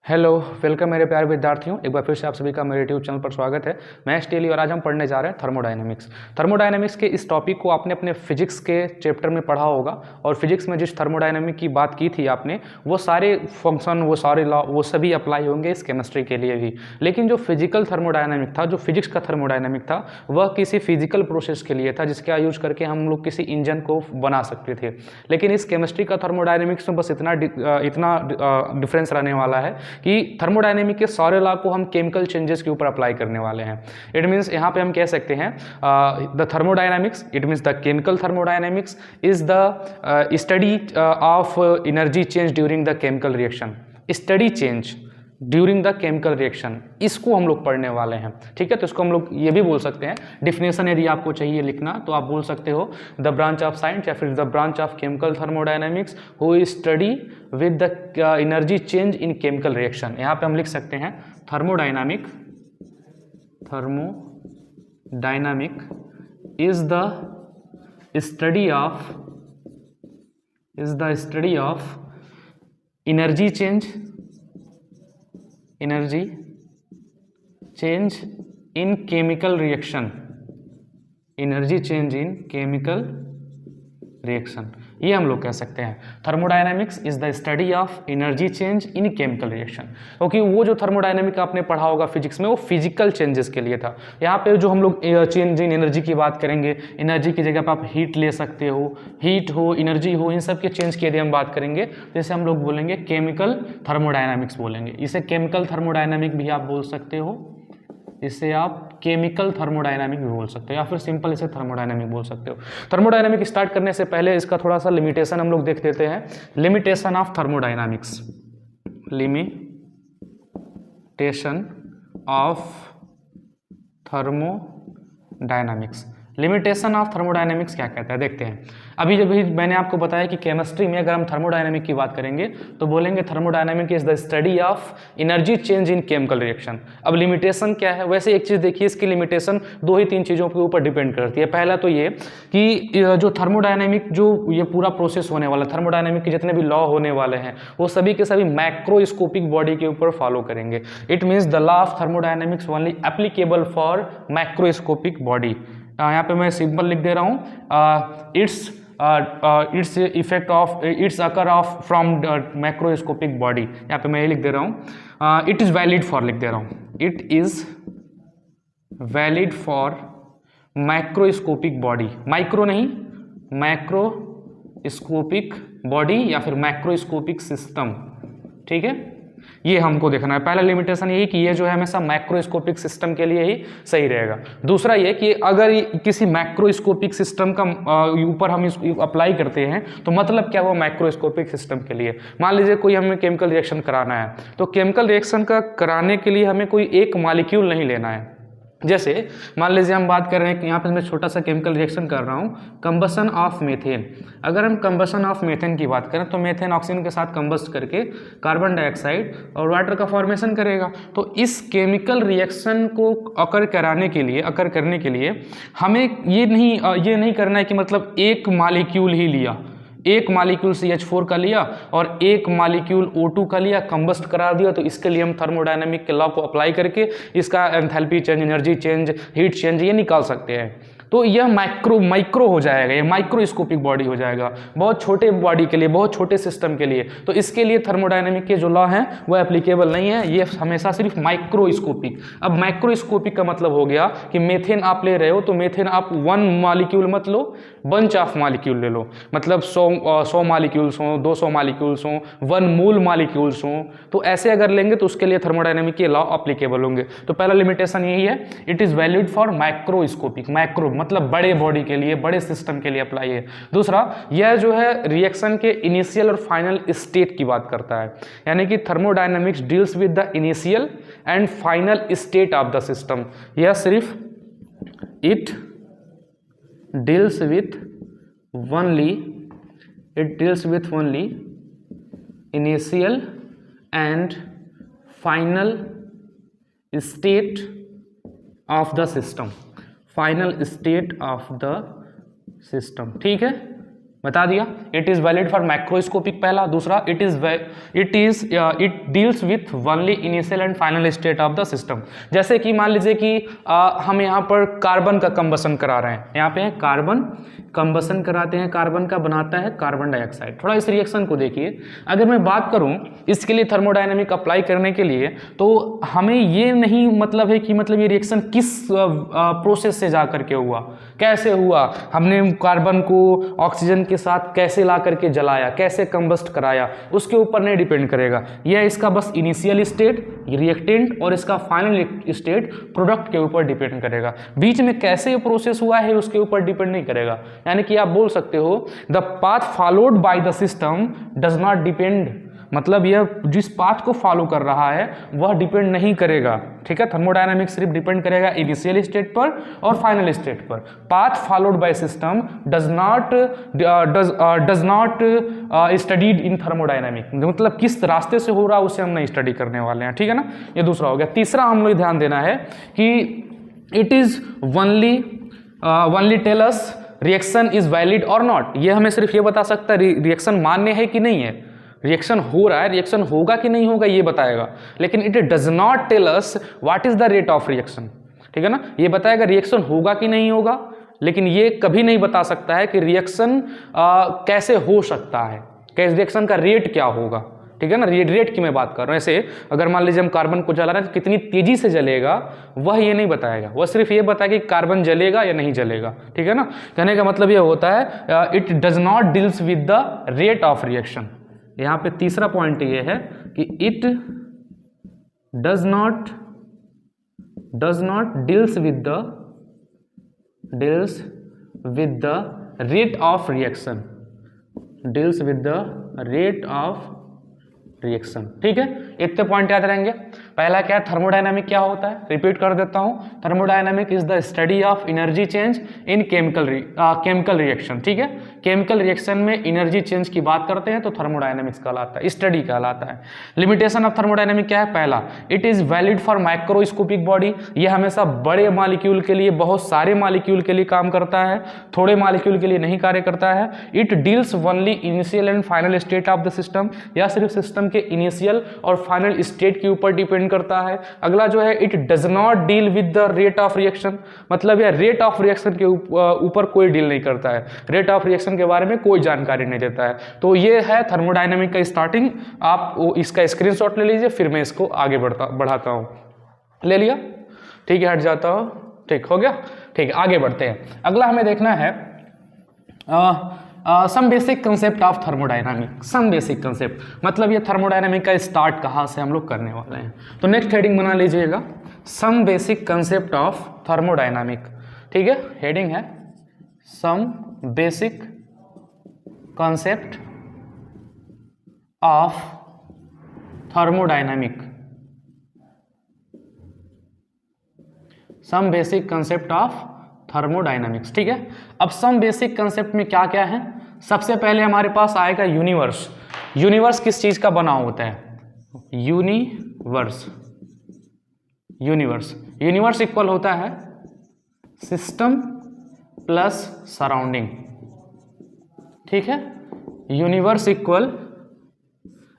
Hello, welcome मेरे प्यारे विद्यार्थियों। एक बार फिर से आप सभी का मेरे यूट्यूब चैनल पर स्वागत है। मैं स्टेली और आज हम पढ़ने जा रहे हैं थर्मोडायनेमिक्स। थर्मोडायनेमिक्स के इस टॉपिक को आपने अपने फिजिक्स के चैप्टर में पढ़ा होगा और फिजिक्स में जिस थर्मोडायनेमिक की बात की थी आपने, वो सारे फंक्शन, वो सारे लॉ, वो सभी अप्लाई होंगे इस केमिस्ट्री के लिए भी। लेकिन जो फिजिकल थर्मोडायनेमिक था, जो फिजिक्स का थर्मोडायनेमिक था, वह किसी फिजिकल प्रोसेस के लिए था जिसका यूज करके हम लोग किसी इंजन को बना सकते थे। लेकिन इस केमिस्ट्री का थर्मोडायनेमिक्स में बस इतना डिफरेंस रहने वाला है कि थर्मोडायनेमिक के सारे लॉ को हम केमिकल चेंजेस के ऊपर अप्लाई करने वाले हैं। इट मीन्स यहाँ पे हम कह सकते हैं the thermodynamics, it means the chemical thermodynamics is the study of energy change during the chemical reaction. Study change during the chemical reaction, इसको हम लोग पढ़ने वाले हैं। ठीक है, तो इसको हम लोग ये भी बोल सकते हैं, डिफिनेशन यदि आपको चाहिए लिखना तो आप बोल सकते हो द ब्रांच ऑफ साइंस या फिर the branch of chemical thermodynamics who study with the energy change in chemical reaction. यहाँ पे हम लिख सकते हैं thermodynamic is the study of energy change in chemical reaction, energy change in chemical reaction, ये हम लोग कह सकते हैं। Thermodynamics is the study of energy change in chemical reaction, क्योंकि वो जो थर्मोडायनेमिक आपने पढ़ा होगा फिजिक्स में, वो फिजिकल चेंजेस के लिए था। यहाँ पे जो हम लोग चेंज इन एनर्जी की बात करेंगे, एनर्जी की जगह पर आप हीट ले सकते हो, हीट हो, एनर्जी हो, इन सब के चेंज की यदि हम बात करेंगे तो इसे हम लोग बोलेंगे केमिकल थर्मोडायनेमिक्स बोलेंगे। इसे केमिकल थर्मोडायनेमिक भी आप बोल सकते हो, इसे आप केमिकल थर्मोडायनामिक भी बोल सकते हो, या फिर सिंपल इसे थर्मोडायनामिक बोल सकते हो। थर्मोडायनामिक स्टार्ट करने से पहले इसका थोड़ा सा लिमिटेशन हम लोग देख लेते हैं। Limitation of thermodynamics, limitation of thermodynamics. Limitation of thermodynamics क्या कहता है देखते हैं। अभी जब भी मैंने आपको बताया कि केमिस्ट्री में अगर हम थर्मोडायनेमिक की बात करेंगे तो बोलेंगे thermodynamic is the study of energy change in chemical reaction. अब लिमिटेशन क्या है? वैसे एक चीज देखिए, इसकी लिमिटेशन 2 ही 3 चीजों के ऊपर डिपेंड करती है। पहला तो ये कि जो थर्मोडायनेमिक, जो ये पूरा प्रोसेस होने वाला, थर्मोडायनेमिक के जितने भी लॉ होने वाले हैं वो सभी के सभी मैक्रोस्कोपिक बॉडी के ऊपर फॉलो करेंगे। It means the law of thermodynamics only applicable for macroscopic body. यहाँ पे मैं सिंपल लिख दे रहा हूँ, its effect of its occur of from macroscopic body. यहाँ पे मैं ये लिख दे रहा हूँ, इट इज वैलिड फॉर, लिख दे रहा हूँ, it is valid for macroscopic body. Micro नहीं, मैक्रोस्कोपिक बॉडी या फिर मैक्रोस्कोपिक सिस्टम। ठीक है, ये हमको देखना है। पहला लिमिटेशन यही कि ये जो है हमेशा मैक्रोस्कोपिक सिस्टम के लिए ही सही रहेगा। दूसरा ये कि अगर किसी मैक्रोस्कोपिक सिस्टम का ऊपर हम इसको अप्लाई करते हैं तो मतलब क्या, वो मैक्रोस्कोपिक सिस्टम के लिए। मान लीजिए कोई हमें केमिकल रिएक्शन कराना है, तो केमिकल रिएक्शन का कराने के लिए हमें कोई एक मॉलिक्यूल नहीं लेना है। जैसे मान लीजिए हम बात कर रहे हैं कि यहाँ पे मैं छोटा सा केमिकल रिएक्शन कर रहा हूँ, कंबसन ऑफ मीथेन। अगर हम कंबसन ऑफ मीथेन की बात करें तो मीथेन ऑक्सीजन के साथ कंबस्ट करके कार्बन डाइऑक्साइड और वाटर का फॉर्मेशन करेगा। तो इस केमिकल रिएक्शन को अकर करने के लिए हमें ये नहीं करना है कि मतलब एक मॉलिक्यूल ही लिया, एक मॉलिक्यूल CH4 का लिया और एक मॉलिक्यूल O2 का लिया, कंबस्ट करा दिया। तो इसके लिए हम थर्मोडायनामिक के लॉ को अप्लाई करके इसका enthalpy change, energy change, heat change ये निकाल सकते हैं। तो यह माइक्रो हो जाएगा, ये माइक्रोस्कोपिक बॉडी हो जाएगा, बहुत छोटे बॉडी के लिए, बहुत छोटे सिस्टम के लिए। तो इसके लिए थर्मोडायनामिक के जो लॉ हैं वो एप्लीकेबल नहीं है, ये हमेशा सिर्फ माइक्रोस्कोपिक। अब माइक्रोस्कोपिक का मतलब हो गया कि मेथेन आप ले रहे हो तो मेथेन आप 1 मॉलिक्यूल मत लो, बंच ऑफ मॉलिक्यूल ले लो। मतलब 100 मॉलिक्यूल्स हों, 200 मॉलिक्यूल्स हों, 1 मोल मॉलिक्यूल्स हों। तो ऐसे अगर लेंगे तो उसके लिए थर्मोडायनामिक के लॉ एप्लीकेबल होंगे। तो पहला लिमिटेशन यही है, it is valid for macroscopic, macro मतलब बड़े बॉडी के लिए, बड़े सिस्टम के लिए अप्लाई है। दूसरा, यह जो है रिएक्शन के इनिशियल और फाइनल स्टेट की बात करता है, यानी कि thermodynamics deals with the initial and final state of the system. यह सिर्फ it deals with only initial and final state of the system, ठीक है। बता दिया। It is valid for macroscopic पहला। दूसरा, it deals with only initial and final state of the system. जैसे कि मान लीजिए कि हम यहाँ पर कार्बन का कंबसन करा रहे हैं, यहाँ पे है कार्बन कंबसन कराते हैं, कार्बन का बनाता है कार्बन डाइऑक्साइड। थोड़ा इस रिएक्शन को देखिए। अगर मैं बात करूं इसके लिए थर्मोडायनेमिक अप्लाई करने के लिए, तो हमें ये नहीं मतलब है कि मतलब ये रिएक्शन किस प्रोसेस से जा करके हुआ, कैसे हुआ, हमने कार्बन को ऑक्सीजन के साथ कैसे ला करके जलाया, कैसे कंबस्ट कराया, उसके ऊपर नहीं डिपेंड करेगा। यह इसका बस इनिशियल स्टेट, रिएक्टेंट और इसका फाइनल स्टेट प्रोडक्ट के ऊपर डिपेंड करेगा। बीच में कैसे प्रोसेस हुआ है उसके ऊपर डिपेंड नहीं करेगा। यानी कि आप बोल सकते हो the path followed by the system does not depend, मतलब यह जिस पाथ को फॉलो कर रहा है वह डिपेंड नहीं करेगा। ठीक है, थर्मोडायनामिक्स सिर्फ डिपेंड करेगा इनिशियल स्टेट पर और फाइनल स्टेट पर। Path followed by system does not studied in thermodynamic, मतलब किस रास्ते से हो रहा है उसे हम नहीं स्टडी करने वाले हैं। ठीक है ना, ये दूसरा हो गया। तीसरा हम लोग ध्यान देना है कि it is only tell us reaction is valid और नॉट। ये हमें सिर्फ ये बता सकता है रिएक्शन मान्य है कि नहीं है, रिएक्शन हो रहा है, रिएक्शन होगा कि नहीं होगा ये बताएगा। लेकिन it does not tell us what is the rate of reaction. ठीक है ना, ये बताएगा रिएक्शन होगा कि नहीं होगा, लेकिन ये कभी नहीं बता सकता है कि रिएक्शन कैसे हो सकता है, कैसे रिएक्शन का रेट क्या होगा। ठीक है ना, रेट की मैं बात कर रहा हूँ। ऐसे अगर मान लीजिए हम कार्बन को जला रहे हैं तो कितनी तेजी से जलेगा वह ये नहीं बताएगा, वह सिर्फ ये बताएगा कि कार्बन जलेगा या नहीं जलेगा। ठीक है ना, कहने का मतलब ये होता है it does not deals with the rate of reaction. यहाँ पे तीसरा पॉइंट ये है कि it does not deals with the rate of reaction, deals with the rate of reaction. ठीक है, इतने पॉइंट याद रहेंगे। पहला क्या है, थर्मोडायनामिक क्या होता है, रिपीट कर देता हूं। Thermodynamic is the study of energy change in chemical reaction. ठीक है, केमिकल रिएक्शन में एनर्जी चेंज की बात करते हैं तो थर्मोडायनामिक्स कहलाता है, स्टडी कहलाता है। लिमिटेशन ऑफ थर्मोडायनामिक क्या है, पहला it is valid for microscopic body. यह हमेशा बड़े मॉलिक्यूल के लिए, बहुत सारे मॉलिक्यूल के लिए काम करता है, थोड़े मॉलिक्यूल के लिए नहीं कार्य करता है। It deals only initial and final state of the system, या सिर्फ सिस्टम के इनिशियल और फाइनल स्टेट के ऊपर डिपेंड करता है। अगला जो है it does not deal with the rate of reaction, मतलब यह रेट ऑफ रिएक्शन के ऊपर कोई डील नहीं करता है, रेट ऑफ रिएक्शन के बारे में कोई जानकारी नहीं देता है। तो ये है थर्मोडायनामिक का स्टार्टिंग। आप इसका स्क्रीनशॉट ले लीजिए, फिर मैं इसको आगे बढ़ाता हूँ। ले लिया, ठीक है, हट जाता हूँ, ठीक हो गया। ठीक है, आगे बढ़ते हैं। अगला हमें देखना है some basic concept of thermodynamic. Some basic concept मतलब ये थर्मोडायनामिक का स्टार्ट कहाँ से हम लोग करने वाले हैं। तो नेक्स्ट हेडिंग बना लीजिएगा, some basic concept of thermodynamic. ठीक है, हेडिंग है some basic concept of thermodynamic. Some basic concept of thermodynamics. ठीक है, अब सम बेसिक कंसेप्ट में क्या क्या है। सबसे पहले हमारे पास आएगा यूनिवर्स। यूनिवर्स किस चीज का बना होता है, यूनिवर्स इक्वल होता है सिस्टम प्लस सराउंडिंग। ठीक है, universe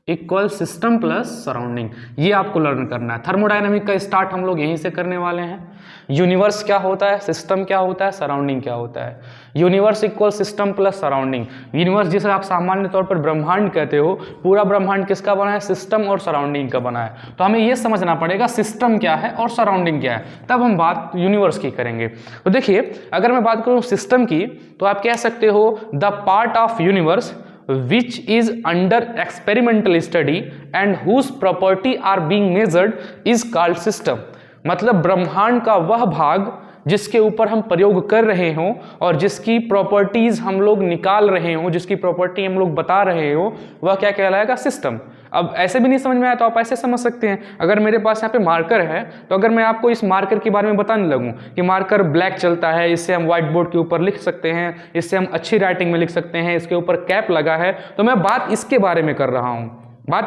equal system plus surrounding, ये आपको लर्न करना है। थर्मोडायनामिक का स्टार्ट हम लोग यहीं से करने वाले हैं। यूनिवर्स क्या होता है, सिस्टम क्या होता है, सराउंडिंग क्या होता है। Universe equal system plus surrounding. Universe जिसे आप सामान्य तौर पर ब्रह्मांड कहते हो, पूरा ब्रह्मांड किसका बना है, सिस्टम और सराउंडिंग का बना है। तो हमें यह समझना पड़ेगा सिस्टम क्या है और सराउंडिंग क्या है, तब हम बात यूनिवर्स की करेंगे। तो देखिए, अगर मैं बात करूँ सिस्टम की, तो आप कह सकते हो the part of universe which is under experimental study and whose property are being measured is called system। मतलब ब्रह्मांड का वह भाग जिसके ऊपर हम प्रयोग कर रहे हों और जिसकी प्रॉपर्टीज हम लोग निकाल रहे हों, जिसकी प्रॉपर्टी हम लोग बता रहे हो, वह क्या कहलाएगा, सिस्टम। अब ऐसे भी नहीं समझ में आया तो आप ऐसे समझ सकते हैं, अगर मेरे पास यहाँ पे मार्कर है तो अगर मैं आपको इस मार्कर के बारे में बताने लगूं कि मार्कर ब्लैक चलता है, इससे हम व्हाइट बोर्ड के ऊपर लिख सकते हैं, इससे हम अच्छी राइटिंग में लिख सकते हैं, इसके ऊपर कैप लगा है, तो मैं बात इसके बारे में कर रहा हूँ, मैं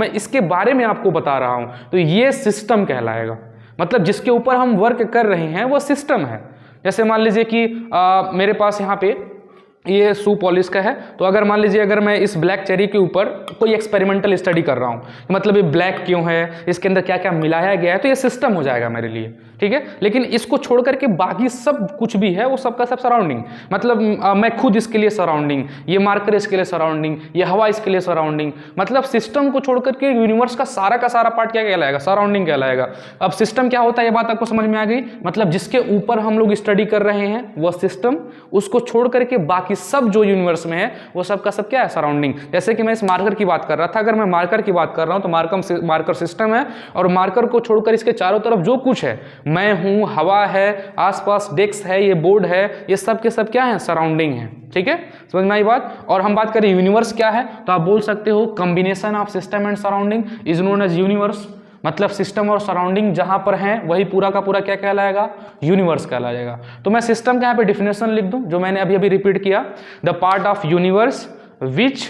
इसके बारे में आपको बता रहा हूँ, तो ये सिस्टम कहलाएगा। मतलब जिसके ऊपर हम वर्क कर रहे हैं वो सिस्टम है। जैसे मान लीजिए कि मेरे पास यहाँ पे ये शू पॉलिश का है। तो अगर मान लीजिए अगर मैं इस ब्लैक चेरी के ऊपर कोई एक्सपेरिमेंटल स्टडी कर रहा हूँ, मतलब ये ब्लैक क्यों है, इसके अंदर क्या क्या मिलाया गया है, तो ये सिस्टम हो जाएगा मेरे लिए, ठीक है। लेकिन इसको छोड़ करके बाकी सब कुछ भी है वो सबका सब सराउंडिंग, मतलब मैं खुद इसके लिए सराउंडिंग, ये मार्कर इसके लिए सराउंडिंग, ये हवा इसके लिए सराउंडिंग, मतलब सिस्टम को छोड़ करके यूनिवर्स का सारा पार्ट क्या कहलाएगा, सराउंडिंग कहलाएगा। अब सिस्टम क्या होता है, ये बात आपको समझ में आ गई। मतलब जिसके ऊपर हम लोग स्टडी कर रहे हैं वह सिस्टम, उसको छोड़ करके बाकी सब जो यूनिवर्स में है वो सब का सब क्या है, सराउंडिंग। जैसे कि मैं इस मार्कर की बात कर रहा था, अगर मैं मार्कर की बात कर रहा हूं तो मार्कर सिस्टम है, और मार्कर को छोड़कर इसके चारों तरफ जो कुछ है, मैं हूं, हवा है, आसपास डेस्क है, ये बोर्ड है, ये सब के सब क्या है, सराउंडिंग है, ठीक है। समझ में आई बात। और हम बात करें यूनिवर्स क्या है, तो आप बोल सकते हो combination of system and surrounding is known as universe. मतलब सिस्टम और सराउंडिंग जहां पर हैं वही पूरा का पूरा क्या कहलाएगा, यूनिवर्स कहलाएगा। तो मैं सिस्टम का यहाँ पे डिफिनेशन लिख दूं जो मैंने अभी रिपीट किया, the part of universe which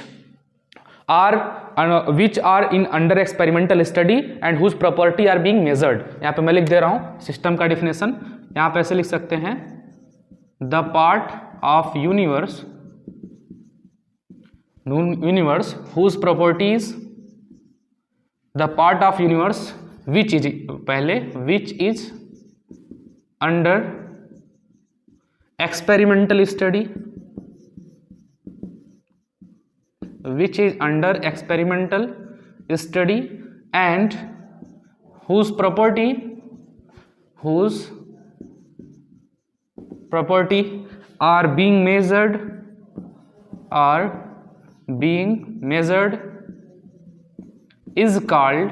are in under experimental study and whose property are being measured. यहाँ पे मैं लिख दे रहा हूं सिस्टम का डिफिनेशन, यहाँ पे ऐसे लिख सकते हैं, the part of universe whose properties, the part of universe which is under experimental study, and whose property are being measured is called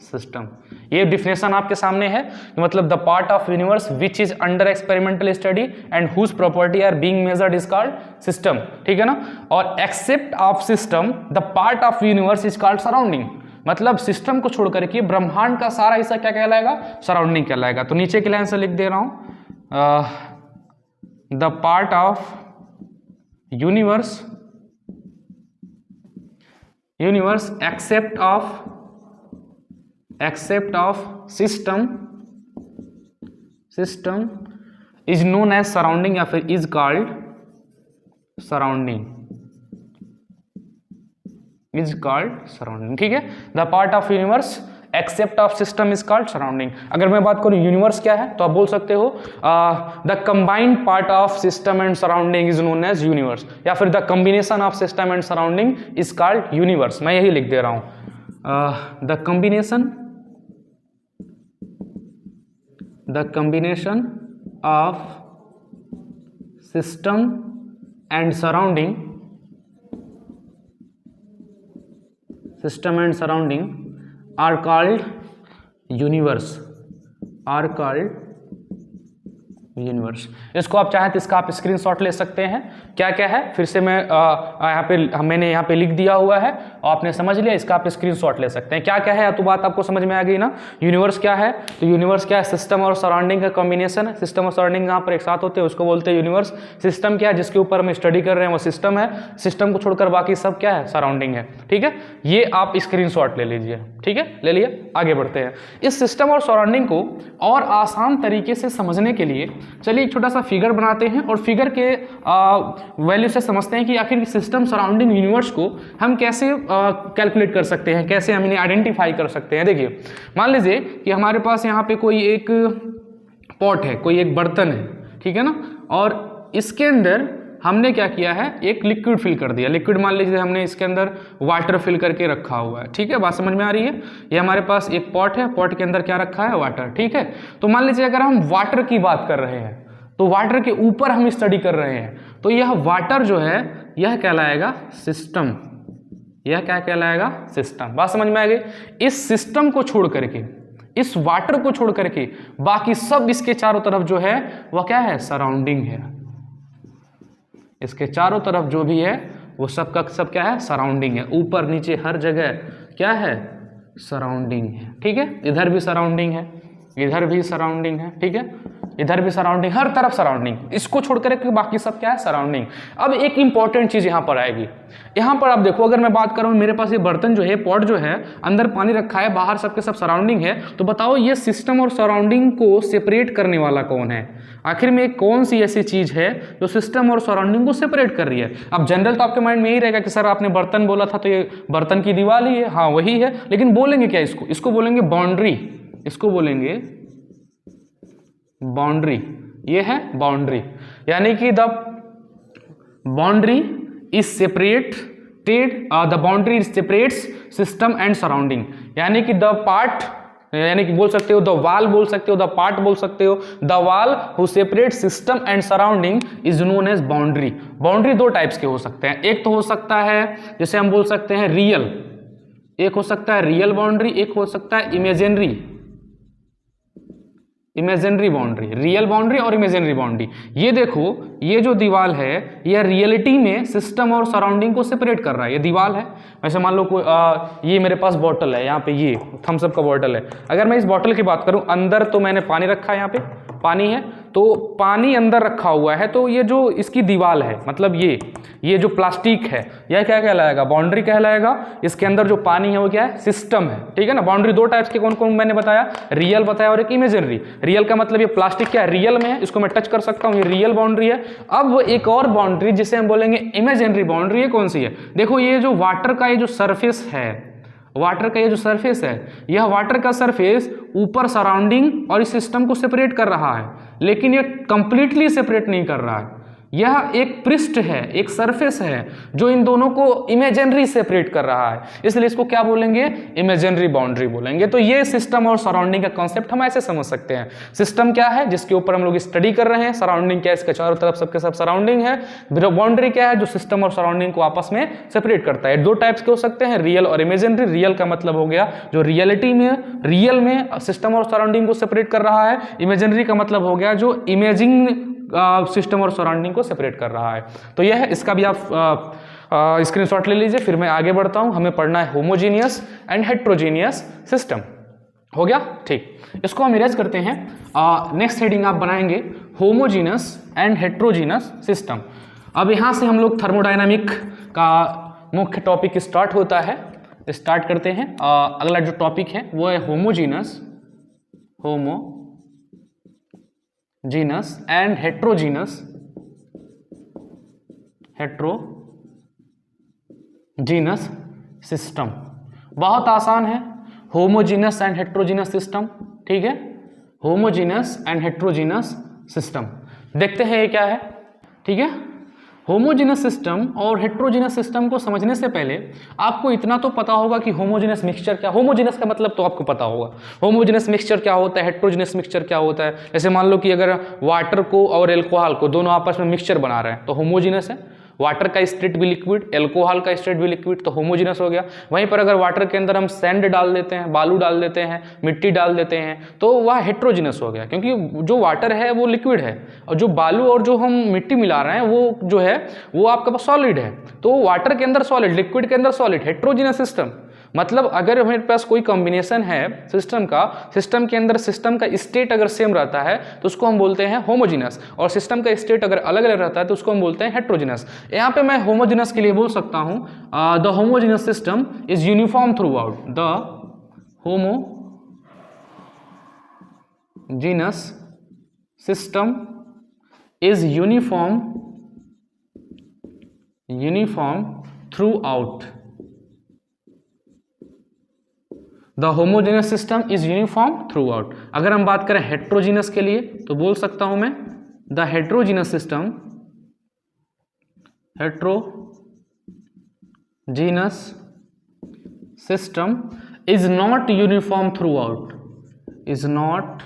system, ये डिफिनेशन आपके सामने है। मतलब the part of universe which is under experimental study and whose property are being measured is called system, ठीक है ना। और except of system the part of universe is called surrounding, मतलब सिस्टम को छोड़ करके ब्रह्मांड का सारा हिस्सा क्या कहलाएगा, सराउंडिंग कहलाएगा। तो नीचे के लाइन से लिख दे रहा हूं, the part of universe except of system is known as surrounding या फिर is called surrounding, ठीक है। The part of universe accept of system is called surrounding. अगर मैं बात करूं यूनिवर्स क्या है, तो आप बोल सकते हो the combined part of system and surrounding is known as universe, या फिर the combination of system and surrounding is called universe. मैं यही लिख दे रहा हूं, the combination of system and surrounding are called universe, इसको आप चाहे तो इसका आप स्क्रीनशॉट ले सकते हैं। क्या क्या है फिर से मैं मैंने यहाँ पे लिख दिया हुआ है और आपने समझ लिया, इसका आप स्क्रीनशॉट ले सकते हैं। क्या क्या है तो बात आपको समझ में आ गई ना। यूनिवर्स क्या है, तो यूनिवर्स क्या है, सिस्टम और सराउंडिंग का कॉम्बिनेशन है। सिस्टम और सराउंडिंग यहाँ पर एक साथ होते हैं उसको बोलते हैं यूनिवर्स। सिस्टम क्या है, जिसके ऊपर हम स्टडी कर रहे हैं वो सिस्टम है, सिस्टम को छोड़कर बाकी सब क्या है, सराउंडिंग है, ठीक है। ये आप स्क्रीनशॉट ले लीजिए, ठीक है, ले लिए। आगे बढ़ते हैं। इस सिस्टम और सराउंडिंग को और आसान तरीके से समझने के लिए चलिए एक छोटा सा फिगर बनाते हैं और फिगर के वैल्यू से समझते हैं कि आखिर सिस्टम सराउंडिंग यूनिवर्स को हम कैसे कैलकुलेट कर सकते हैं, कैसे हम इन्हें आइडेंटिफाई कर सकते हैं। देखिए मान लीजिए कि हमारे पास यहाँ पे कोई एक पॉट है, कोई एक बर्तन है, ठीक है ना, और इसके अंदर हमने क्या किया है, एक लिक्विड फिल कर दिया। लिक्विड मान लीजिए हमने इसके अंदर वाटर फिल करके रखा हुआ है, ठीक है, बात समझ में आ रही है। ये हमारे पास एक पॉट है, पॉट के अंदर क्या रखा है, वाटर, ठीक है। तो मान लीजिए अगर हम वाटर की बात कर रहे हैं तो वाटर के ऊपर हम स्टडी कर रहे हैं, तो यह वाटर जो है यह कहलाएगा सिस्टम, यह क्या कहलाएगा, सिस्टम। बात समझ में आ गई। इस सिस्टम को छोड़ करके, इस वाटर को छोड़ करके बाकी सब इसके चारों तरफ जो है वह क्या है, सराउंडिंग है। इसके चारों तरफ जो भी है वो सब का सब क्या है, सराउंडिंग है। ऊपर नीचे हर जगह क्या है, सराउंडिंग है, ठीक है। इधर भी सराउंडिंग है, इधर भी सराउंडिंग है, ठीक है। इधर भी सराउंडिंग, हर तरफ सराउंडिंग, इसको छोड़कर के बाकी सब क्या है, सराउंडिंग। अब एक इंपॉर्टेंट चीज यहां पर आएगी, यहां पर आप देखो, अगर मैं बात करूं मेरे पास ये बर्तन जो है, पॉट जो है, अंदर पानी रखा है, बाहर सबके सब सराउंडिंग है, तो बताओ ये सिस्टम और सराउंडिंग को सेपरेट करने वाला कौन है? आखिर में कौन सी ऐसी चीज है जो सिस्टम और सराउंडिंग को सेपरेट कर रही है? अब जनरल तो आपके माइंड में यही रहेगा कि सर आपने बर्तन बोला था तो ये बर्तन की दीवार ही है, हाँ वही है, लेकिन बोलेंगे क्या इसको? इसको बोलेंगे बाउंड्री, इसको बोलेंगे बाउंड्री, ये है बाउंड्री, यानी कि the boundary is separated, the boundary separates system and surrounding, यानी कि द पार्ट, यानी कि बोल सकते हो द वाल, बोल सकते हो द पार्ट, बोल सकते हो the wall who separate system and surrounding is known as boundary. Boundary दो टाइप्स के हो सकते हैं, एक तो हो सकता है जैसे हम बोल सकते हैं रियल, एक हो सकता है रियल बाउंड्री, एक हो सकता है imaginary, imaginary boundary, real boundary और इमेजिनरी बाउंड्री। ये देखो ये जो दीवार है यह रियलिटी में सिस्टम और सराउंडिंग को सेपरेट कर रहा है, ये दीवार है। वैसे मान लो कोई ये मेरे पास बॉटल है, यहाँ पे ये थम्स अप का बॉटल है, अगर मैं इस बॉटल की बात करूं, अंदर तो मैंने पानी रखा है, यहाँ पे पानी है, तो पानी अंदर रखा हुआ है, तो ये जो इसकी दीवार है, मतलब ये जो प्लास्टिक है, यह क्या कहलाएगा? बाउंड्री कहलाएगा। इसके अंदर जो पानी है वो क्या है? सिस्टम है, ठीक है ना। बाउंड्री दो टाइप्स के कौन कौन मैंने बताया? रियल बताया और एक इमेजिनरी। रियल का मतलब ये प्लास्टिक क्या है? रियल में है, इसको मैं टच कर सकता हूँ, ये रियल बाउंड्री है। अब एक और बाउंड्री जिसे हम बोलेंगे इमेजिनरी बाउंड्री, ये कौन सी है? देखो ये जो वाटर का ये जो सरफेस है, वाटर का ये जो सरफेस है, यह वाटर का सरफेस ऊपर सराउंडिंग और इस सिस्टम को सेपरेट कर रहा है, लेकिन ये कंप्लीटली सेपरेट नहीं कर रहा है। यह एक पृष्ठ है, एक सरफेस है जो इन दोनों को इमेजिनरी सेपरेट कर रहा है, इसलिए इसको क्या बोलेंगे? इमेजिनरी बाउंड्री बोलेंगे। तो ये सिस्टम और सराउंडिंग का कॉन्सेप्ट हम ऐसे समझ सकते हैं। सिस्टम क्या है? जिसके ऊपर हम लोग स्टडी कर रहे हैं। सराउंडिंग क्या है? इसके चारों तरफ सबके सब सराउंडिंग है। बाउंड्री क्या है? जो सिस्टम और सराउंडिंग को आपस में सेपरेट करता है। दो टाइप्स के हो सकते हैं, रियल और इमेजिनरी। रियल का मतलब हो गया जो रियलिटी में, रियल में सिस्टम और सराउंडिंग को सेपरेट कर रहा है। इमेजिनरी का मतलब हो गया जो इमेजिंग सिस्टम और सराउंडिंग को सेपरेट कर रहा है। तो यह है, इसका भी आप स्क्रीनशॉट ले लीजिए। फिर मैं आगे बढ़ता हूं, हमें पढ़ना है होमोजीनियस एंड हेट्रोजीनियस सिस्टम। हो गया? ठीक, इसको हम इरेज करते हैं। नेक्स्ट हेडिंग आप बनाएंगे होमोजीनियस एंड हेट्रोजीनियस सिस्टम। अब यहां से हम लोग थर्मोडायनामिक का मुख्य टॉपिक स्टार्ट होता है। स्टार्ट करते हैं। अगला जो टॉपिक है वो है होमोजीनियस एंड हेट्रोजीनियस सिस्टम। बहुत आसान है, होमोजीनियस एंड हेट्रोजीनियस सिस्टम, ठीक है। होमोजीनियस एंड हेट्रोजीनियस सिस्टम देखते हैं ये क्या है, ठीक है। होमोजीनियस सिस्टम और हेट्रोजीनियस सिस्टम को समझने से पहले आपको इतना तो पता होगा कि होमोजीनियस मिक्सचर क्या, होमोजीनियस का मतलब तो आपको पता होगा। होमोजीनियस मिक्सचर क्या होता है, हेट्रोजीनियस मिक्सचर क्या होता है। जैसे मान लो कि अगर वाटर को और एल्कोहल को दोनों आपस में मिक्सचर बना रहे हैं तो होमोजीनियस है। वाटर का स्टेट भी लिक्विड, एल्कोहल का स्टेट भी लिक्विड, तो होमोजीनियस हो गया। वहीं पर अगर वाटर के अंदर हम सैंड डाल देते हैं, बालू डाल देते हैं, मिट्टी डाल देते हैं, तो वह हेट्रोजीनियस हो गया, क्योंकि जो वाटर है वो लिक्विड है और जो बालू और जो हम मिट्टी मिला रहे हैं वो जो है वो आपके पास सॉलिड है। तो वाटर के अंदर सॉलिड, लिक्विड के अंदर सॉलिड, हेट्रोजीनियस सिस्टम। मतलब अगर हमारे पास कोई कॉम्बिनेशन है सिस्टम का, सिस्टम के अंदर सिस्टम का स्टेट अगर सेम रहता है तो उसको हम बोलते हैं होमोजीनियस, और सिस्टम का स्टेट अगर अलग अलग रहता है तो उसको हम बोलते हैं हेट्रोजीनियस। यहाँ पे मैं होमोजीनियस के लिए बोल सकता हूँ the homogeneous system is uniform through out, the homogeneous system is uniform through out. The homogeneous system is uniform through out. अगर हम बात करें हेट्रोजीनियस के लिए तो बोल सकता हूं मैं the heterogeneous system is not uniform through out, is not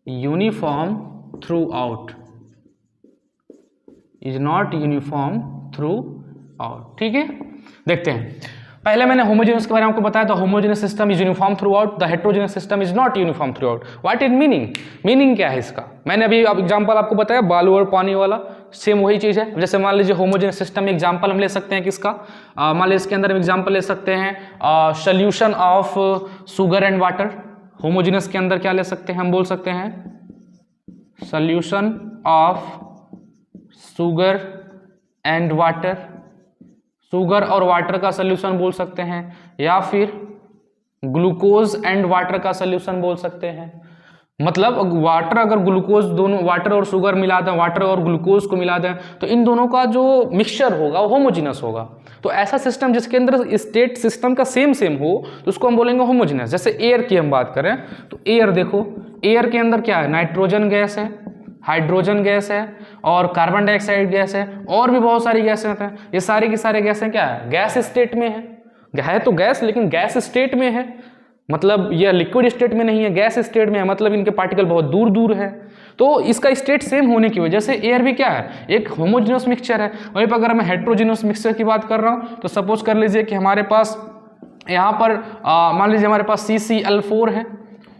uniform through out, is not uniform through out, ठीक है। देखते हैं, पहले मैंने होमोजेनियस के बारे में आपको बताया था, homogeneous system is uniform through out, the heterogeneous system is not uniform through out. What is meaning, meaning क्या है इसका? मैंने अभी एग्जांपल आपको बताया बालू और पानी वाला, सेम वही चीज है। जैसे मान लीजिए होमोजेनियस सिस्टम में एग्जांपल हम ले सकते हैं किसका, मान लीजिए इसके अंदर हम एग्जांपल ले सकते हैं solution of sugar and water. Homogeneous के अंदर क्या ले सकते हैं, हम बोल सकते हैं solution of sugar and water, sugar और वाटर का सॉल्यूशन बोल सकते हैं, या फिर ग्लूकोज एंड वाटर का सॉल्यूशन बोल सकते हैं। मतलब वाटर अगर ग्लूकोज, दोनों वाटर और शुगर मिला दें, वाटर और ग्लूकोज को मिला दें, तो इन दोनों का जो मिक्सचर होगा वो होमोजीनस होगा। तो ऐसा सिस्टम जिसके अंदर स्टेट सिस्टम का सेम सेम हो तो उसको हम बोलेंगे होमोजीनस। जैसे एयर की हम बात करें तो एयर देखो, एयर के अंदर क्या है, नाइट्रोजन गैस है, हाइड्रोजन गैस है और कार्बन डाइऑक्साइड गैस है, और भी बहुत सारी गैसें होते हैं। ये सारी की सारी गैसें क्या है, गैस स्टेट में है तो गैस, लेकिन गैस स्टेट में है, मतलब यह लिक्विड स्टेट में नहीं है, गैस स्टेट में है, मतलब इनके पार्टिकल बहुत दूर दूर है। तो इसका स्टेट सेम होने की वजह से एयर भी क्या है, एक होमोजेनस मिक्सचर है। वहीं पर अगर मैं हेट्रोजेनस मिक्सचर की बात कर रहा हूँ तो सपोज कर लीजिए कि हमारे पास यहाँ पर मान लीजिए हमारे पास CCl4 है,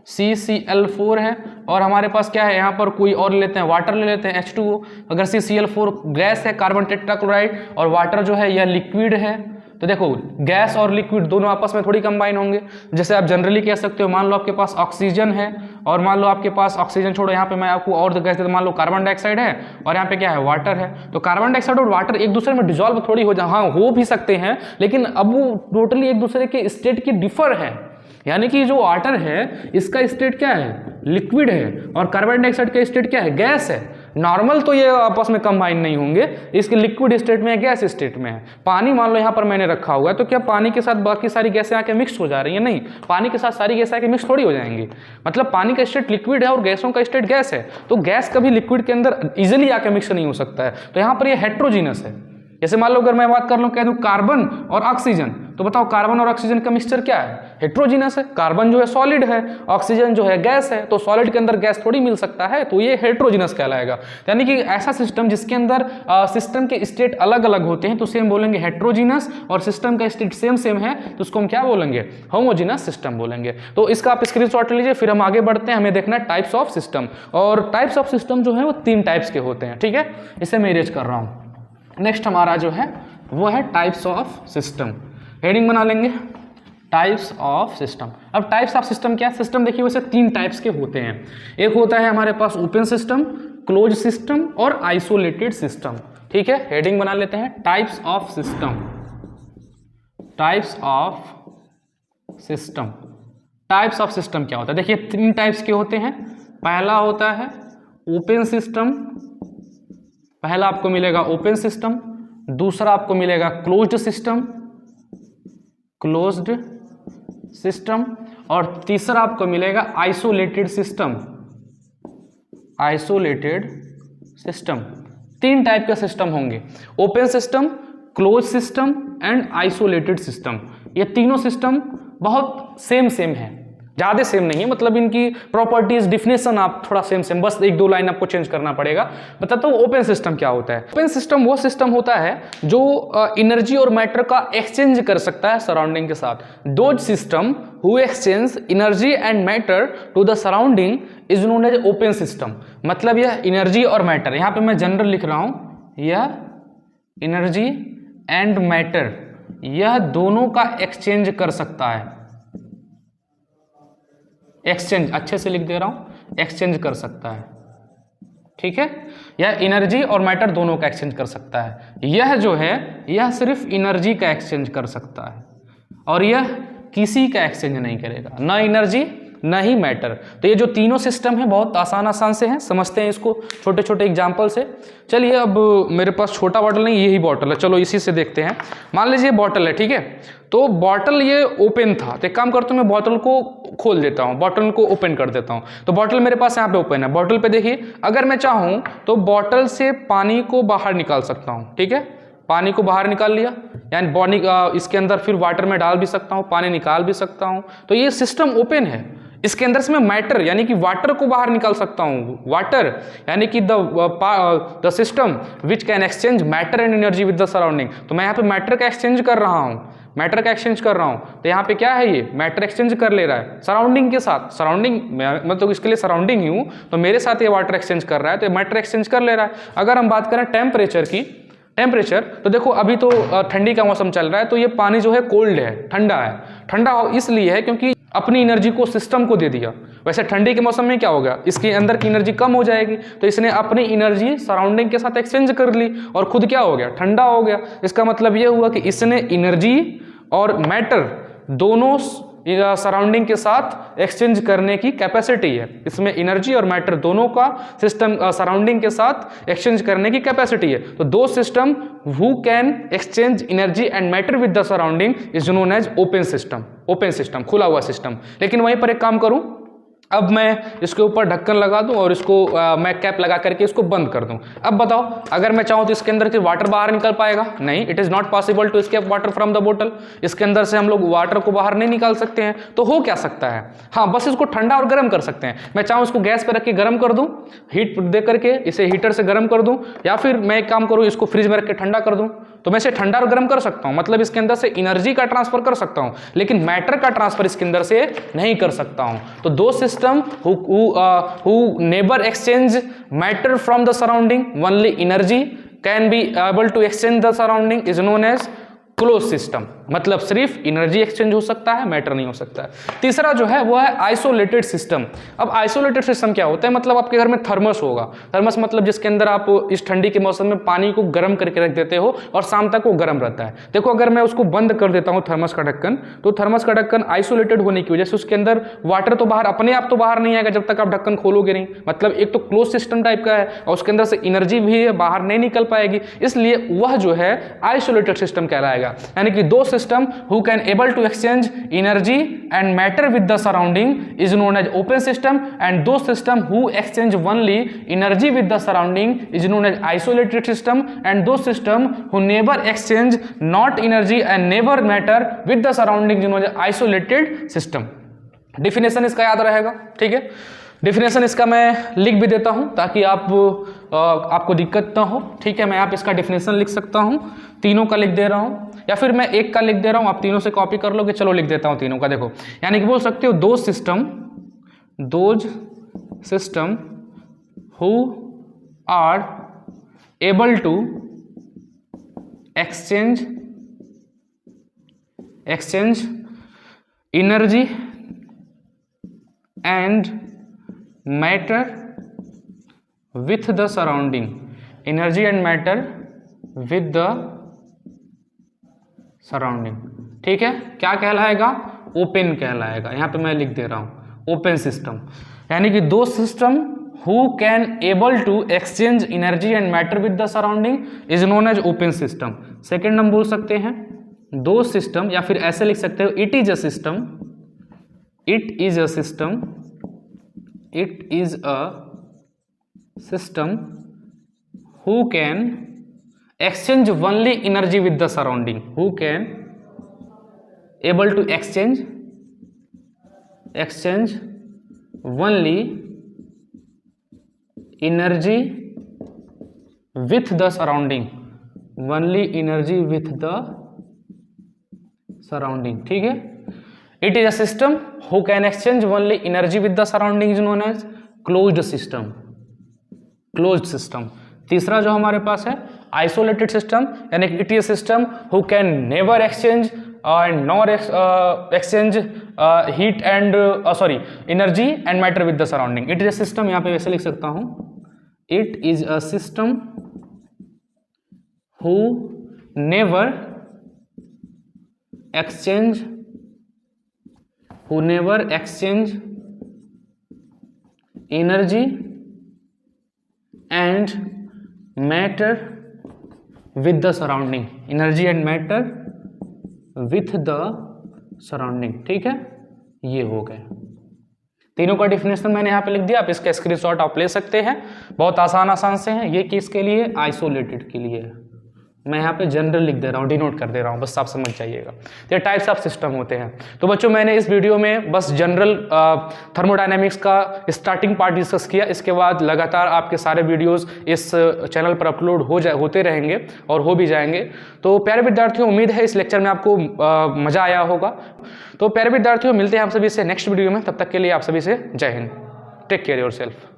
CCl4 है, और हमारे पास क्या है, यहाँ पर कोई और लेते हैं, वाटर ले लेते हैं H2O। अगर CCl4 गैस है, कार्बन टेट्राक्लोराइड, और वाटर जो है यह लिक्विड है, तो देखो गैस और लिक्विड दोनों आपस में थोड़ी कंबाइन होंगे। जैसे आप जनरली कह सकते हो, मान लो आपके पास ऑक्सीजन है और मान लो आपके पास ऑक्सीजन छोड़ो, यहाँ पे मैं आपको और गैस देता हूं, मान लो कार्बन डाइऑक्साइड है और यहाँ पे क्या है, वाटर है। तो कार्बन डाइऑक्साइड और वाटर एक दूसरे में डिजॉल्व थोड़ी हो जाए, हाँ हो भी सकते हैं, लेकिन अब वो टोटली एक दूसरे के स्टेट की डिफर है। यानी कि जो वाटर है इसका स्टेट क्या है, लिक्विड है, और कार्बन डाइऑक्साइड का स्टेट क्या है, गैस है। नॉर्मल तो ये आपस में कंबाइन नहीं होंगे, इसके लिक्विड स्टेट में है, गैस स्टेट में है। पानी मान लो यहाँ पर मैंने रखा हुआ है, तो क्या पानी के साथ बाकी सारी गैसें आके मिक्स हो जा रही है? नहीं, पानी के साथ सारी गैसें आके मिक्स थोड़ी हो जाएंगी। मतलब पानी का स्टेट लिक्विड है और गैसों का स्टेट गैस है, तो गैस कभी लिक्विड के अंदर इजिली आके मिक्स नहीं हो सकता है। तो यहाँ पर ये हेट्रोजीनस है। जैसे मान लो अगर मैं बात कर लूँ, कह दूँ कार्बन और ऑक्सीजन, तो बताओ कार्बन और ऑक्सीजन का मिक्सचर क्या है, हेट्रोजीनस है। कार्बन जो है सॉलिड है, ऑक्सीजन जो है गैस है, तो सॉलिड के अंदर गैस थोड़ी मिल सकता है, तो ये हेट्रोजीनस कहलाएगा। यानी कि ऐसा सिस्टम जिसके अंदर सिस्टम के स्टेट अलग अलग होते हैं तो सेम बोलेंगे हेट्रोजीनस, और सिस्टम का स्टेट सेम सेम है तो उसको हम क्या बोलेंगे, होमोजीनस सिस्टम बोलेंगे। तो इसका आप स्क्रीनशॉट लीजिए, फिर हम आगे बढ़ते हैं। हमें देखना है टाइप्स ऑफ सिस्टम, और टाइप्स ऑफ सिस्टम जो है वो 3 टाइप्स के होते हैं, ठीक है, इसे मैं इरेज कर रहा हूँ। नेक्स्ट हमारा जो है वो है टाइप्स ऑफ सिस्टम, हेडिंग बना लेंगे टाइप्स ऑफ सिस्टम। अब टाइप्स ऑफ सिस्टम क्या है, सिस्टम देखिए वैसे 3 टाइप्स के होते हैं। एक होता है हमारे पास ओपन सिस्टम, क्लोज सिस्टम और आइसोलेटेड सिस्टम, ठीक है। हेडिंग बना लेते हैं types of system, types of system. Types of system क्या होता है, देखिए 3 टाइप्स के होते हैं। पहला होता है ओपन सिस्टम, पहला आपको मिलेगा ओपन सिस्टम, दूसरा आपको मिलेगा क्लोज्ड सिस्टम, क्लोज्ड सिस्टम, और तीसरा आपको मिलेगा isolated system, isolated system. 3 type के सिस्टम होंगे, open system, close system and isolated system. ये तीनों सिस्टम बहुत सेम सेम है, ज़्यादा सेम नहीं है, मतलब इनकी प्रॉपर्टीज डिफिनेशन आप थोड़ा सेम सेम, बस 1-2 लाइन आपको चेंज करना पड़ेगा। बताता हूँ ओपन सिस्टम क्या होता है। ओपन सिस्टम वो सिस्टम होता है जो एनर्जी और मैटर का एक्सचेंज कर सकता है सराउंडिंग के साथ। Those system who exchange energy and matter to the surrounding is known as open system. मतलब यह एनर्जी और मैटर, यहाँ पे मैं जनरल लिख रहा हूँ, यह एनर्जी एंड मैटर यह दोनों का एक्सचेंज कर सकता है। एक्सचेंज अच्छे से लिख दे रहा हूं, एक्सचेंज कर सकता है, ठीक है। यह एनर्जी और मैटर दोनों का एक्सचेंज कर सकता है। यह जो है यह सिर्फ एनर्जी का एक्सचेंज कर सकता है, और यह किसी का एक्सचेंज नहीं करेगा, ना एनर्जी ना ही मैटर। तो ये जो तीनों सिस्टम है बहुत आसान से हैं, समझते हैं इसको छोटे छोटे एग्जाम्पल से। चलिए अब मेरे पास छोटा बॉटल नहीं, यही बॉटल है, चलो इसी से देखते हैं। मान लीजिए बॉटल है, ठीक है, तो बॉटल ये ओपन था, तो एक काम करता हूँ मैं बॉटल को खोल देता हूँ, बॉटल को ओपन कर देता हूँ। तो बॉटल मेरे पास यहाँ पे ओपन है। बॉटल पे देखिए, अगर मैं चाहूँ तो बॉटल से पानी को बाहर निकाल सकता हूँ, ठीक है, पानी को बाहर निकाल लिया, यानी पानी इसके अंदर फिर वाटर में डाल भी सकता हूँ, पानी निकाल भी सकता हूँ। तो ये सिस्टम ओपन है। इसके अंदर से मैं मैटर यानी कि वाटर को बाहर निकाल सकता हूँ। वाटर यानी कि the system which can exchange matter and energy with the surrounding. तो मैं यहाँ पे मैटर का एक्सचेंज कर रहा हूँ, मैटर का एक्सचेंज कर रहा हूँ। तो यहाँ पे क्या है, ये मैटर एक्सचेंज कर ले रहा है सराउंडिंग के साथ। सराउंडिंग मतलब इसके लिए सराउंडिंग ही हूँ, तो मेरे साथ ये वाटर एक्सचेंज कर रहा है, तो मैटर एक्सचेंज कर ले रहा है। अगर हम बात करें टेम्परेचर की, टेम्परेचर तो देखो अभी तो ठंडी का मौसम चल रहा है, तो ये पानी जो है कोल्ड है, ठंडा है। ठंडा इसलिए है क्योंकि अपनी एनर्जी को सिस्टम को दे दिया। वैसे ठंडी के मौसम में क्या हो गया, इसके अंदर की एनर्जी कम हो जाएगी, तो इसने अपनी एनर्जी सराउंडिंग के साथ एक्सचेंज कर ली और खुद क्या हो गया, ठंडा हो गया। इसका मतलब ये हुआ कि इसने एनर्जी और मैटर दोनों सराउंडिंग के साथ एक्सचेंज करने की कैपेसिटी है। इसमें एनर्जी और मैटर दोनों का सिस्टम सराउंडिंग के साथ एक्सचेंज करने की कैपेसिटी है। तो those system who can exchange energy and matter with the surrounding is known as open system. Open system, खुला हुआ सिस्टम। लेकिन वहीं पर एक काम करूं, अब मैं इसके ऊपर ढक्कन लगा दूं और इसको मैं कैप लगा करके इसको बंद कर दूं। अब बताओ, अगर मैं चाहूं तो इसके अंदर से वाटर बाहर निकल पाएगा? नहीं, it is not possible to escape water from the बोतल। इसके अंदर से हम लोग वाटर को बाहर नहीं निकाल सकते हैं। तो हो क्या सकता है, हाँ, बस इसको ठंडा और गर्म कर सकते हैं। मैं चाहूं इसको गैस पर रख के गर्म कर दूं, हीट दे करके इसे हीटर से गर्म कर दूं, या फिर मैं एक काम करूं, इसको फ्रिज में रख के ठंडा कर दूं। तो मैं इसे ठंडा और गर्म कर सकता हूं, मतलब इसके अंदर से एनर्जी का ट्रांसफर कर सकता हूं, लेकिन मैटर का ट्रांसफर इसके अंदर से नहीं कर सकता हूं। तो those system who never exchange matter from the surrounding, only energy can be able to exchange the surrounding is known as close system. मतलब सिर्फ एनर्जी एक्सचेंज हो सकता है, मैटर नहीं हो सकता है। तीसरा जो है वो है आइसोलेटेड सिस्टम। अब आइसोलेटेड सिस्टम क्या होता है, मतलब आपके घर में थर्मस होगा। थर्मस मतलब जिसके अंदर आप इस ठंडी के मौसम में पानी को गर्म करके रख देते हो और शाम तक वो गर्म रहता है। देखो, अगर मैं उसको बंद कर देता हूँ थर्मस का ढक्कन, तो थर्मस का ढक्कन आइसोलेटेड होने की वजह से उसके अंदर वाटर तो बाहर अपने आप तो बाहर नहीं आएगा जब तक आप ढक्कन खोलोगे नहीं। मतलब एक तो क्लोज सिस्टम टाइप का है और उसके अंदर से एनर्जी भी है, बाहर नहीं निकल पाएगी, इसलिए वह जो है आइसोलेटेड सिस्टम कहलाएगा। यानी कि those system who can able to exchange energy and matter with the surrounding is known as open system, and those system who exchange only energy with the surrounding is known as isolated system, and those system who never exchange not energy and never matter with the surrounding is known as isolated system. Definition इसका याद रहेगा, ठीक है। Definition इसका मैं लिख भी देता हूं ताकि आपको दिक्कत ना हो, ठीक है। मैं आप इसका डिफिनेशन लिख सकता हूं, तीनों का लिख दे रहा हूं, या फिर मैं एक का लिख दे रहा हूं, आप तीनों से कॉपी कर लोगे। चलो लिख देता हूं तीनों का। देखो, यानी कि बोल सकते हो those system who are able to exchange energy and matter with the surrounding, energy and matter with the surrounding, ठीक है। क्या कहलाएगा, ओपन कहलाएगा। यहां पे मैं लिख दे रहा हूं ओपन सिस्टम। यानी कि those system who can able to exchange energy and matter with the surrounding is known as open system. Second हम बोल सकते हैं दो सिस्टम, या फिर ऐसे लिख सकते हो it is a system who can exchange only energy with the surrounding, who can able to exchange only energy with the surrounding, ठीक है। It is a system who can exchange only energy with the surrounding is known as closed system। तीसरा जो हमारे पास है isolated system, यानी कि it is a system who can never exchange heat and energy and matter with the surrounding। It is a system, यहाँ पे वैसे लिख सकता हूँ, it is a system who never exchange energy and matter with the surrounding, ठीक है। ये हो गए तीनों का डिफिनेशन मैंने यहाँ पे लिख दिया। आप इसका स्क्रीनशॉट आप ले सकते हैं, बहुत आसान से हैं। ये किसके लिए, आइसोलेटेड के लिए है। मैं यहाँ पे जनरल लिख दे रहा हूँ, डिनोट कर दे रहा हूँ, बस आप समझ जाइएगा। ये टाइप्स ऑफ सिस्टम होते हैं। तो बच्चों, मैंने इस वीडियो में बस जनरल थर्मोडायनेमिक्स का स्टार्टिंग पार्ट डिस्कस किया। इसके बाद लगातार आपके सारे वीडियोस इस चैनल पर अपलोड होते रहेंगे और हो भी जाएंगे। तो प्यारे विद्यार्थियों, उम्मीद है इस लेक्चर में आपको मज़ा आया होगा। तो प्यारे विद्यार्थियों, मिलते हैं आप सभी से नेक्स्ट वीडियो में। तब तक के लिए आप सभी से जय हिंद। Take care yourself.